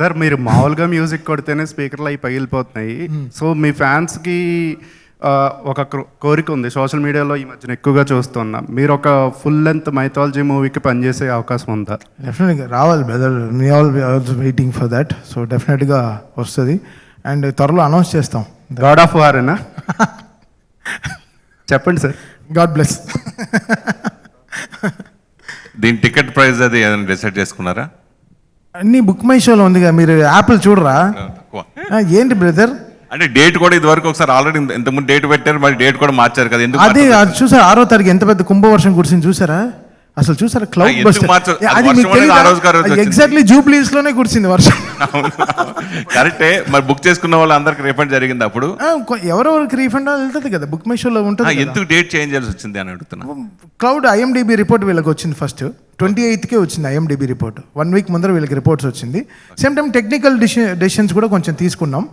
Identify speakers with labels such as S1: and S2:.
S1: Sir మీరు మామూలుగా music కొడితేనే స్పీకర్లు అవి పగిలిపోతున్నాయి. సో మీ ఫ్యాన్స్కి ఒక కోరిక ఉంది, సోషల్ మీడియాలో ఈ మధ్యన ఎక్కువగా చూస్తున్నాం, మీరు ఒక ఫుల్ లెంత్ మైథాలజీ మూవీకి పనిచేసే అవకాశం ఉందా?
S2: డెఫినెట్గా రావాలి బ్రదర్, మీ all waiting for that. So డెఫినెట్గా వస్తుంది అండ్ త్వరలో అనౌన్స్ చేస్తాం.
S1: గాడ్ ఆఫ్ వారేనా? చెప్పండి సార్.
S2: God bless.
S3: దీని టికెట్ ప్రైస్ అది ఏదైనా డిసైడ్ చేసుకున్నారా?
S2: అన్నీ బుక్ మై షోలో ఉందిగా, మీరు యాప్లు చూడరా?
S3: తక్కువ.
S2: ఏంటి బ్రదర్?
S3: అంటే డేట్ కూడా ఇది వరకు ఒకసారి ఆల్రెడీ ఇంతకుముందు డేట్ పెట్టారు, మరి డేట్ కూడా మార్చారు కదా, ఎందుకు
S2: అది చూసారా 6వ తారీఖు ఎంత పెద్ద కుంభవర్షం కురిసింది చూసారా? అసలు చూసారా క్లౌడ్ బస్టర్? ఎగ్జాక్ట్లీ జూబ్లీస్ లోనే కురిసింది వర్షం.
S3: కరెక్టే. మరి బుక్ చేసుకున్న వాళ్ళందరికి రిఫండ్ జరిగింది అప్పుడు?
S2: ఎవరెవరికి రీఫండ్ వెళ్తుంది కదా, బుక్ మై షోలో ఉంటుంది.
S3: ఎందుకు డేట్ చేంజ్ చేయాల్సి వచ్చింది అని అడుగుతున్నా.
S2: క్లౌడ్ IMDb రిపోర్ట్ వీళ్ళకి వచ్చింది ఫస్ట్ 28కే వచ్చింది IMDb రిపోర్ట్. 1 వీక్ ముందర వీళ్ళకి రిపోర్ట్స్ వచ్చింది. సేమ్ టైం టెక్నికల్ డెసిషన్స్ కూడా కొంచెం తీసుకున్నాం.